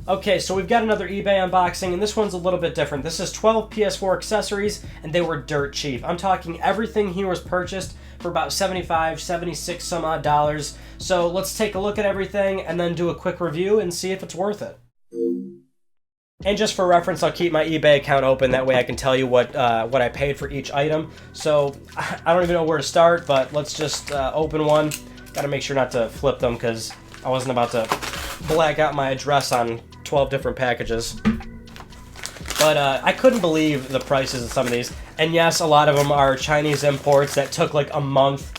Okay, so we've got another eBay unboxing, and this one's a little bit different. This is 12 PS4 accessories, and they were dirt cheap. I'm talking everything here was purchased for about 75, 76 some odd dollars. So let's take a look at everything and then do a quick review and see if it's worth it. And just for reference, I'll keep my eBay account open. That way I can tell you what I paid for each item. So I don't even know where to start, but let's just open one. Got to make sure not to flip them because I wasn't about to black out my address on 12 different packages. But I couldn't believe the prices of some of these. And yes, a lot of them are Chinese imports that took like a month.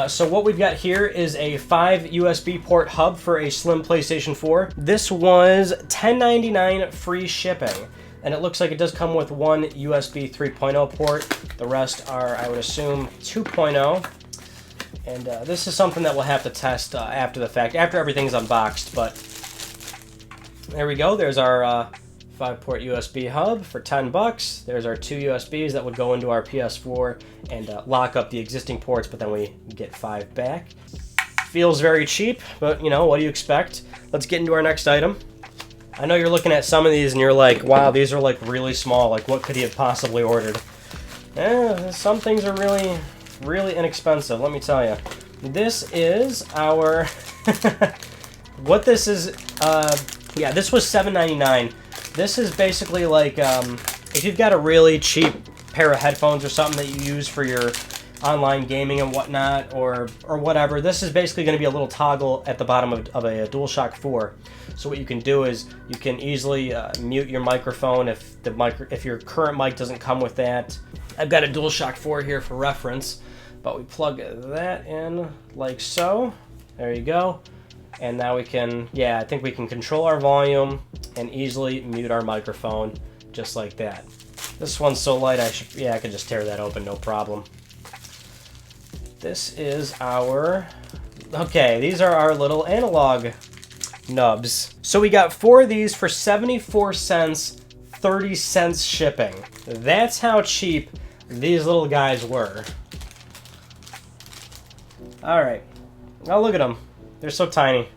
So what we've got here is a 5 USB port hub for a Slim PlayStation 4. This was $10.99 free shipping. And it looks like it does come with one USB 3.0 port. The rest are, I would assume, 2.0. And this is something that we'll have to test after the fact, after everything's unboxed. But there we go. There's our 5-port USB hub for 10 bucks. There's our 2 USBs that would go into our PS4 and lock up the existing ports, but then we get 5 back. Feels very cheap, but you know, what do you expect? Let's get into our next item. I know you're looking at some of these and you're like, wow, these are like really small. Like, what could he have possibly ordered? Some things are really, really inexpensive, let me tell you. This is our... what this is... yeah, this was $7.99. This is basically like, if you've got a really cheap pair of headphones or something that you use for your online gaming and whatnot, or whatever, this is basically going to be a little toggle at the bottom of a Dualshock 4. So what you can do is you can easily mute your microphone if your current mic doesn't come with that. I've got a Dualshock 4 here for reference, but we plug that in like so. There you go. And now we can, yeah, I think we can control our volume and easily mute our microphone just like that. This one's so light, I could just tear that open, no problem. This is our, okay, these are our little analog nubs. So we got 4 of these for 74 cents, 30 cents shipping. That's how cheap these little guys were. All right, now look at them. They're so tiny.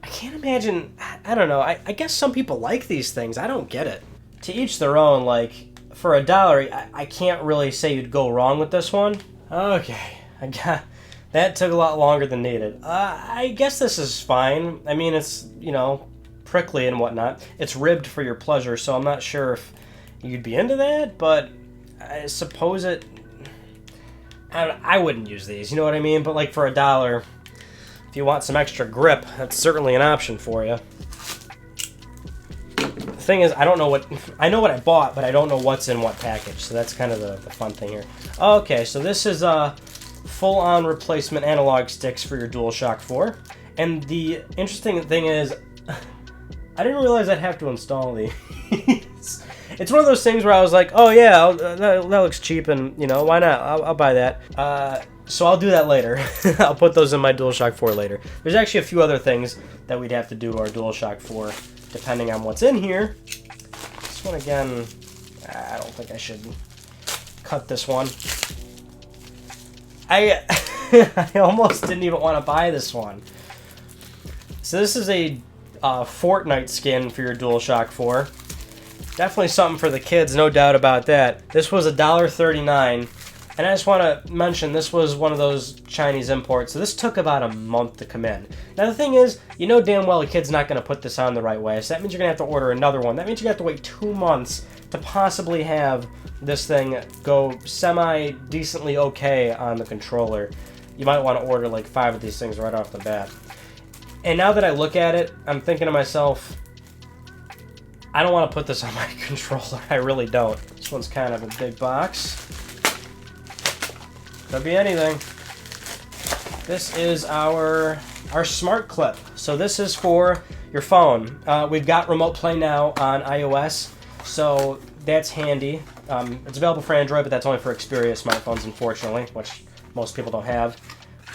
I can't imagine, I don't know, I guess some people like these things. I don't get it. To each their own, like, for $1, I can't really say you'd go wrong with this one. Okay, that took a lot longer than needed. I guess this is fine. I mean, it's, you know, prickly and whatnot. It's ribbed for your pleasure, so I'm not sure if you'd be into that, but I suppose it... I wouldn't use these, you know what I mean? But like for $1, if you want some extra grip, that's certainly an option for you. The thing is, I know what I bought, but I don't know what's in what package, so that's kind of the fun thing here. Okay, so this is full-on replacement analog sticks for your Dualshock 4. And the interesting thing is, I didn't realize I'd have to install these. It's one of those things where I was like, oh yeah, that looks cheap, and you know, why not? I'll buy that. So I'll do that later. I'll put those in my Dualshock 4 later. There's actually a few other things that we'd have to do to our Dualshock 4, depending on what's in here. This one again, I don't think I should cut this one. I almost didn't even want to buy this one. So this is a Fortnight Skin for your Dualshock 4. Definitely something for the kids, no doubt about that. This was $1.39, and I just want to mention this was one of those Chinese imports, so this took about a month to come in. Now the thing is, you know damn well a kid's not going to put this on the right way, so that means you're going to have to order another one. That means you have to wait 2 months to possibly have this thing go semi-decently okay on the controller. You might want to order like 5 of these things right off the bat. And now that I look at it, I'm thinking to myself, I don't want to put this on my controller. I really don't. This one's kind of a big box. Could be anything. This is our smart clip. So this is for your phone. We've got Remote Play now on iOS, so that's handy. It's available for Android, but that's only for Xperia smartphones, unfortunately, which most people don't have.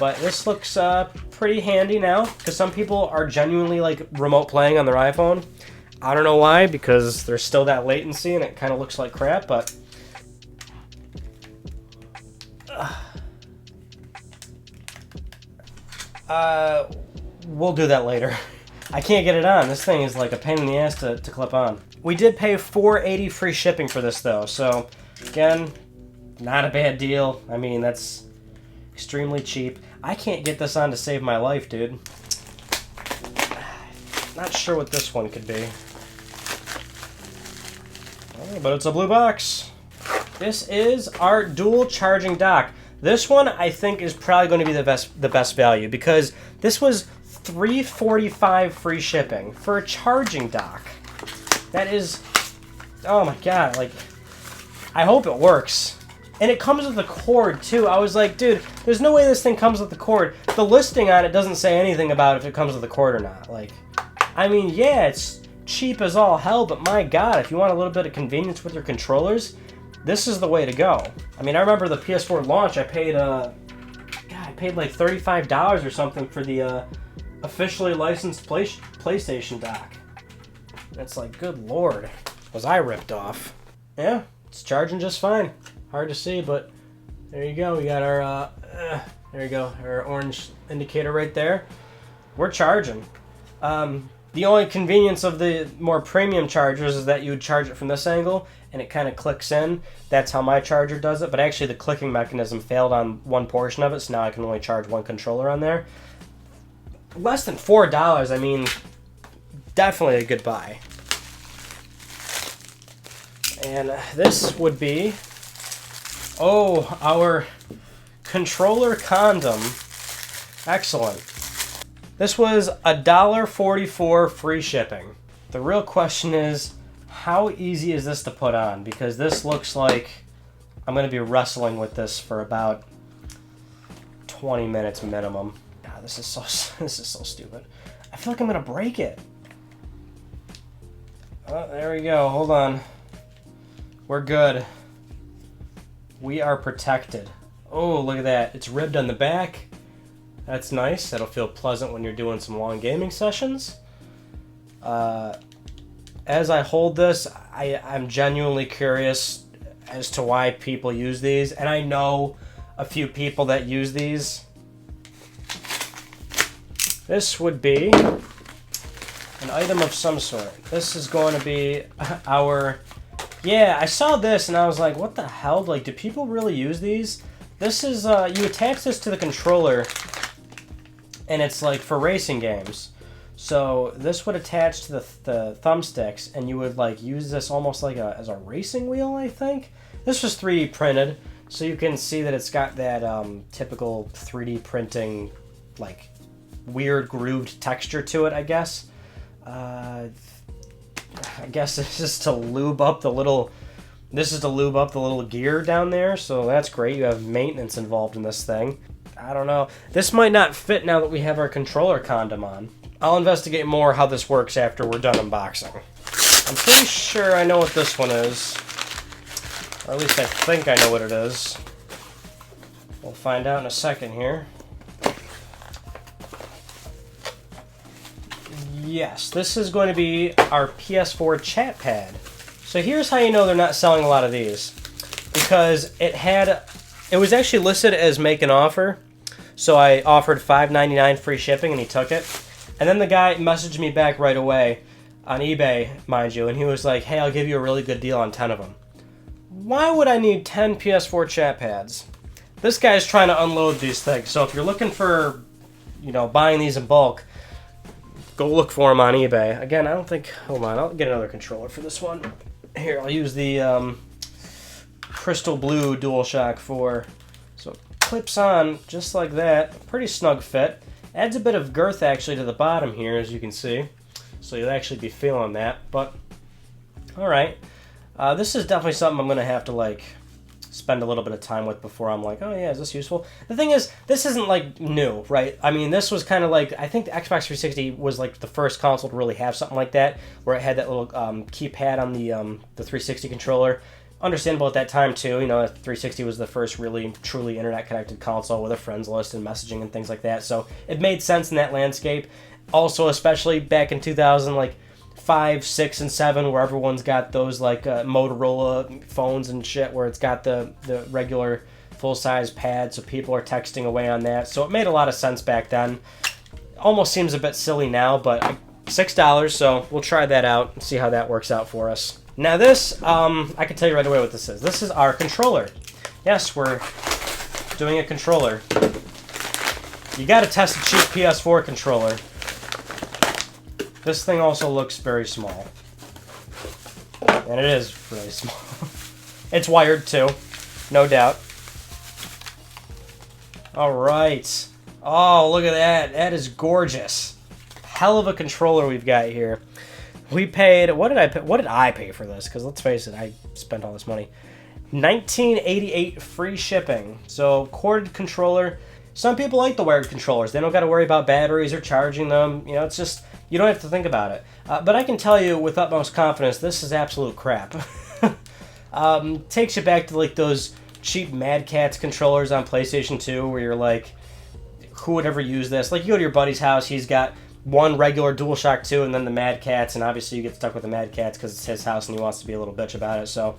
But this looks pretty handy now, because some people are genuinely like remote playing on their iPhone. I don't know why, because there's still that latency and it kind of looks like crap, but we'll do that later. I can't get it on. This thing is like a pain in the ass to clip on. We did pay $4.80 free shipping for this though, so again, not a bad deal. I mean, that's extremely cheap. I can't get this on to save my life, dude. Not sure what this one could be. Oh, but it's a blue box. This is our dual charging dock. This one I think is probably going to be the best value because this was $3.45 free shipping for a charging dock. That is, oh my god, like, I hope it works. And it comes with a cord too. I was like, dude, there's no way this thing comes with a cord. The listing on it doesn't say anything about if it comes with a cord or not. Like, I mean, yeah, it's cheap as all hell, but my god, if you want a little bit of convenience with your controllers, this is the way to go. I mean, I remember the PS4 launch, I paid like $35 or something for the officially licensed PlayStation dock. It's like, good lord, was I ripped off? Yeah, it's charging just fine. Hard to see, but there you go. We got our, there you go, our orange indicator right there. We're charging. The only convenience of the more premium chargers is that you would charge it from this angle, and it kind of clicks in. That's how my charger does it, but actually the clicking mechanism failed on one portion of it, so now I can only charge one controller on there. Less than $4, I mean, definitely a good buy. And this would be, oh, our controller condom. Excellent. This was $1.44 free shipping. The real question is, how easy is this to put on? Because this looks like I'm going to be wrestling with this for about 20 minutes minimum. God, this is so stupid. I feel like I'm going to break it. Oh, there we go. Hold on. We're good. We are protected. Oh, look at that. It's ribbed on the back. That's nice. That'll feel pleasant when you're doing some long gaming sessions. As I hold this, I'm genuinely curious as to why people use these. And I know a few people that use these. This would be an item of some sort. This is going to be our... Yeah, I saw this and I was like, what the hell? Like, do people really use these? This is, you attach this to the controller, and it's like for racing games. So this would attach to the thumbsticks, and you would like use this almost like as a racing wheel, I think. This was 3D printed, so you can see that it's got that typical 3D printing, like weird grooved texture to it, I guess. I guess this is to lube up the little gear down there, so that's great. You have maintenance involved in this thing. I don't know. This might not fit now that we have our controller condom on. I'll investigate more how this works after we're done unboxing. I'm pretty sure I know what this one is. Or at least I think I know what it is. We'll find out in a second here. Yes, this is going to be our Ps4 Chat Pad. So here's how you know they're not selling a lot of these. Because it was actually listed as make an offer. So I offered $5.99 free shipping and he took it. And then the guy messaged me back right away on eBay, mind you, and he was like, hey, I'll give you a really good deal on 10 of them. Why would I need 10 Ps4 Chat Pads? This guy's trying to unload these things. So if you're looking for, buying these in bulk, go look for them on eBay. Again, I don't think... Hold on, I'll get another controller for this one. Here, I'll use the crystal blue Dualshock 4. So it clips on just like that. Pretty snug fit. Adds a bit of girth actually to the bottom here, as you can see. So you'll actually be feeling that. But, alright. This is definitely something I'm going to have to, spend a little bit of time with before I'm like, oh yeah, is this useful? The thing is, this isn't, new, right? I mean, this was kind of I think the Xbox 360 was, the first console to really have something like that, where it had that little keypad on the 360 controller. Understandable at that time, too. 360 was the first really, truly internet-connected console with a friends list and messaging and things like that, so it made sense in that landscape. Also, especially back in 2005, 6, and 7, where everyone's got those, Motorola phones and shit, where it's got the regular full-size pad, so people are texting away on that. So it made a lot of sense back then. Almost seems a bit silly now, but $6, so we'll try that out and see how that works out for us. Now this, I can tell you right away what this is. This is our controller. Yes, we're doing a controller. You gotta test a cheap PS4 controller. This thing also looks very small. And it is really small. It's wired too, no doubt. Alright. Oh, look at that. That is gorgeous. Hell of a controller we've got here. We paid, what did I pay for this? Because let's face it, I spent all this money. $19.88 free shipping. So, corded controller. Some people like the wired controllers. They don't got to worry about batteries or charging them. You know, it's just, you don't have to think about it. But I can tell you with utmost confidence, this is absolute crap. Takes you back to like those cheap Mad Catz controllers on PlayStation 2 where you're like, who would ever use this? Like, you go to your buddy's house, he's got one regular DualShock 2 and then the Mad Catz, and obviously you get stuck with the Mad Catz because it's his house and he wants to be a little bitch about it. So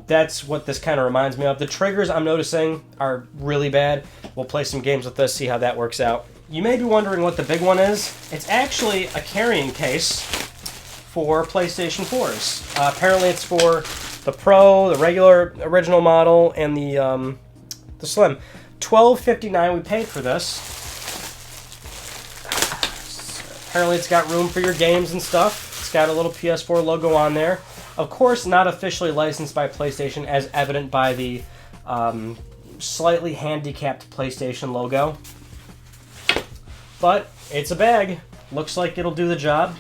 that's what this kind of reminds me of. The triggers I'm noticing are really bad. We'll play some games with this, see how that works out. You may be wondering what the big one is. It's actually a carrying case for PlayStation 4s. Apparently it's for the Pro, the regular original model, and the Slim. $12.59 we paid for this. Apparently it's got room for your games and stuff. It's got a little PS4 logo on there. Of course, not officially licensed by PlayStation, as evident by the slightly handicapped PlayStation logo. But it's a bag. Looks like it'll do the job.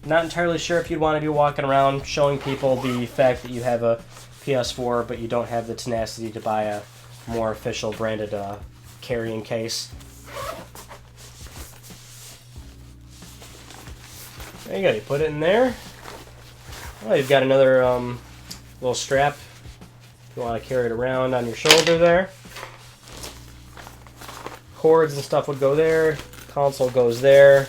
Not entirely sure if you'd want to be walking around showing people the fact that you have a PS4, but you don't have the tenacity to buy a more official branded carrying case. There you go. You put it in there. Oh, you've got another little strap if you want to carry it around on your shoulder there. Cords and stuff would go there. Console goes there.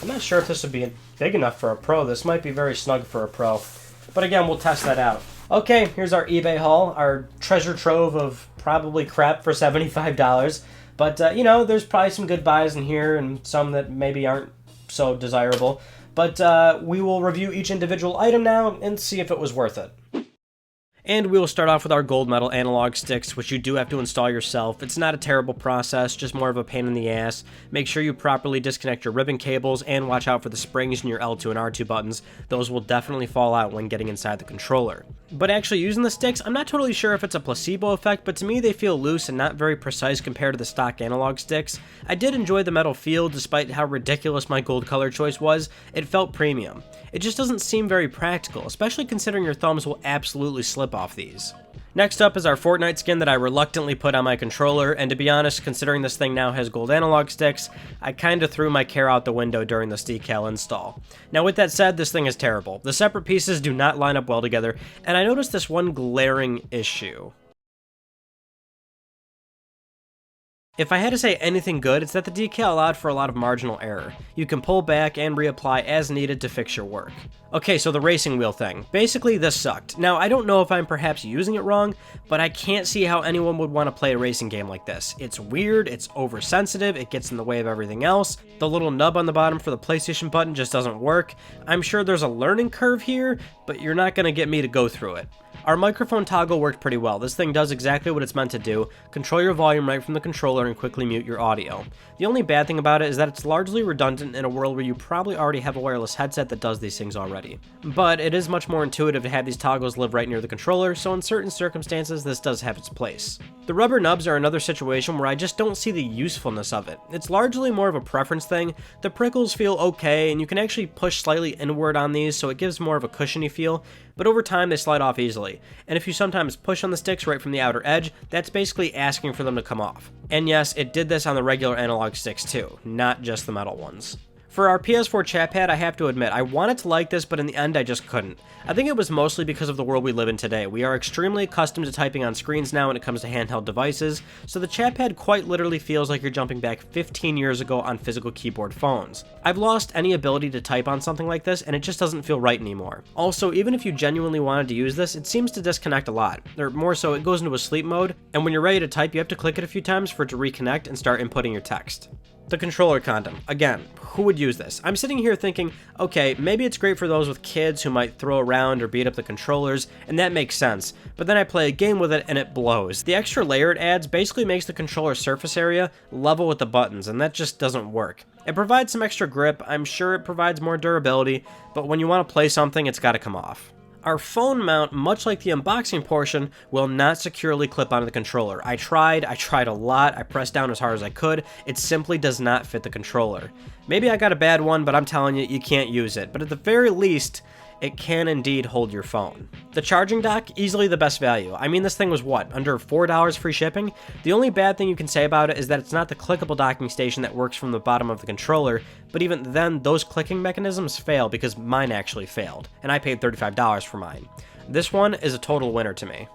I'm not sure if this would be big enough for a Pro. This might be very snug for a Pro. But again, we'll test that out. Okay, here's our eBay haul. Our treasure trove of probably crap for $75. But, you know, there's probably some good buys in here and some that maybe aren't so desirable. But we will review each individual item now and see if it was worth it. And we will start off with our gold metal analog sticks, which you do have to install yourself. It's not a terrible process, just more of a pain in the ass. Make sure you properly disconnect your ribbon cables and watch out for the springs in your L2 and R2 buttons. Those will definitely fall out when getting inside the controller. But actually using the sticks, I'm not totally sure if it's a placebo effect, but to me they feel loose and not very precise compared to the stock analog sticks. I did enjoy the metal feel despite how ridiculous my gold color choice was. It felt premium. It just doesn't seem very practical, especially considering your thumbs will absolutely slip off these. Next up is our Fortnight Skin that I reluctantly put on my controller, and to be honest, considering this thing now has gold analog sticks, I kinda threw my care out the window during this decal install. Now with that said, this thing is terrible. The separate pieces do not line up well together, and I noticed this one glaring issue. If I had to say anything good, it's that the decal allowed for a lot of marginal error. You can pull back and reapply as needed to fix your work. Okay, so the racing wheel thing. Basically, this sucked. Now, I don't know if I'm perhaps using it wrong, but I can't see how anyone would want to play a racing game like this. It's weird, it's oversensitive, it gets in the way of everything else. The little nub on the bottom for the PlayStation button just doesn't work. I'm sure there's a learning curve here, but you're not going to get me to go through it. Our microphone toggle worked pretty well. This thing does exactly what it's meant to do. Control your volume right from the controller and quickly mute your audio. The only bad thing about it is that it's largely redundant in a world where you probably already have a wireless headset that does these things already. But it is much more intuitive to have these toggles live right near the controller, so in certain circumstances this does have its place. The rubber nubs are another situation where I just don't see the usefulness of it. It's largely more of a preference thing. The prickles feel okay, and you can actually push slightly inward on these, so it gives more of a cushiony feel, but over time they slide off easily. And if you sometimes push on the sticks right from the outer edge, that's basically asking for them to come off. And yes, it did this on the regular analog sticks too, not just the metal ones. For our Ps4 Chat Pad, I have to admit, I wanted to like this, but in the end I just couldn't. I think it was mostly because of the world we live in today. We are extremely accustomed to typing on screens now when it comes to handheld devices, so the Chat Pad quite literally feels like you're jumping back 15 years ago on physical keyboard phones. I've lost any ability to type on something like this, and it just doesn't feel right anymore. Also, even if you genuinely wanted to use this, it seems to disconnect a lot. Or more so, it goes into a sleep mode, and when you're ready to type, you have to click it a few times for it to reconnect and start inputting your text. The controller condom. Again, who would use this? I'm sitting here thinking, okay, maybe it's great for those with kids who might throw around or beat up the controllers, and that makes sense, but then I play a game with it and it blows. The extra layer it adds basically makes the controller surface area level with the buttons, and that just doesn't work. It provides some extra grip, I'm sure it provides more durability, but when you want to play something, it's gotta come off. Our phone mount, much like the unboxing portion, will not securely clip onto the controller. I tried a lot, I pressed down as hard as I could, it simply does not fit the controller. Maybe I got a bad one, but I'm telling you, you can't use it. But at the very least, it can indeed hold your phone. The charging dock, easily the best value. I mean, this thing was what, under $4 free shipping? The only bad thing you can say about it is that it's not the clickable docking station that works from the bottom of the controller, but even then, those clicking mechanisms fail because mine actually failed, and I paid $35 for mine. This one is a total winner to me.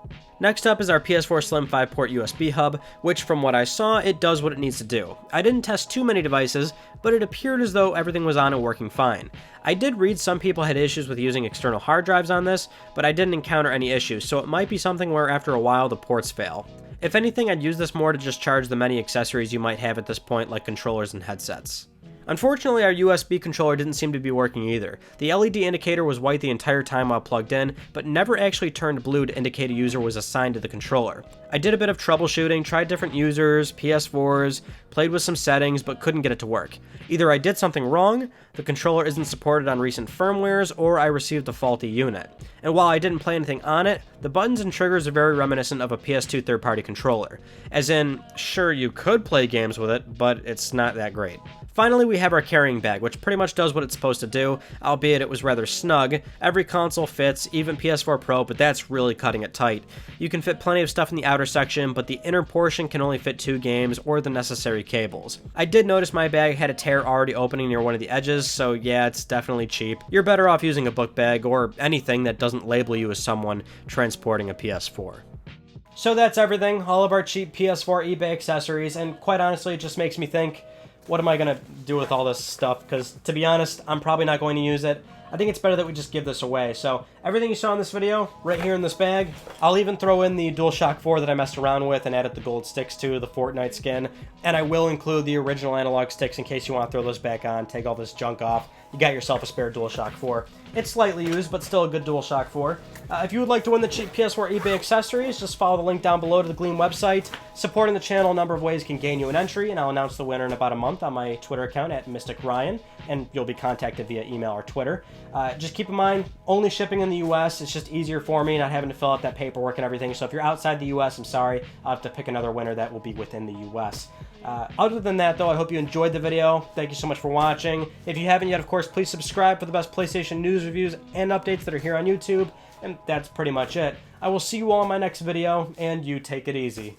Next up is our Ps4 Slim 5-port USB hub, which from what I saw, it does what it needs to do. I didn't test too many devices, but it appeared as though everything was on and working fine. I did read some people had issues with using external hard drives on this, but I didn't encounter any issues, so it might be something where after a while the ports fail. If anything, I'd use this more to just charge the many accessories you might have at this point, like controllers and headsets. Unfortunately, our USB controller didn't seem to be working either. The LED indicator was white the entire time while plugged in, but never actually turned blue to indicate a user was assigned to the controller. I did a bit of troubleshooting, tried different users, PS4s, played with some settings, but couldn't get it to work. Either I did something wrong, the controller isn't supported on recent firmwares, or I received a faulty unit. And while I didn't play anything on it, the buttons and triggers are very reminiscent of a PS2 third-party controller. As in, sure, you could play games with it, but it's not that great. Finally, we have our carrying bag, which pretty much does what it's supposed to do, albeit it was rather snug. Every console fits, even PS4 Pro, but that's really cutting it tight. You can fit plenty of stuff in the outer section, but the inner portion can only fit 2 games or the necessary cables. I did notice my bag had a tear already opening near one of the edges, so yeah, it's definitely cheap. You're better off using a book bag or anything that doesn't label you as someone transporting a PS4. So that's everything, all of our cheap PS4 eBay accessories, and quite honestly, it just makes me think, what am I going to do with all this stuff? Because, to be honest, I'm probably not going to use it. I think it's better that we just give this away. So, everything you saw in this video, right here in this bag. I'll even throw in the Dualshock 4 that I messed around with and added the gold sticks to, the Fortnight Skin. And I will include the original analog sticks in case you want to throw those back on, take all this junk off. You got yourself a spare Dualshock 4. It's slightly used, but still a good Dualshock 4. If you would like to win the cheap PS4 eBay accessories, just follow the link down below to the Gleam website. Supporting the channel, a number of ways can gain you an entry, and I'll announce the winner in about a month on my Twitter account at Mystic Ryan, and you'll be contacted via email or Twitter. Just keep in mind, only shipping in the US. It's just easier for me, not having to fill out that paperwork and everything. So if you're outside the US, I'm sorry, I'll have to pick another winner that will be within the US. Other than that, though, I hope you enjoyed the video. Thank you so much for watching. If you haven't yet, of course, please subscribe for the best PlayStation news, reviews, and updates that are here on YouTube. And that's pretty much it. I will see you all in my next video, and you take it easy.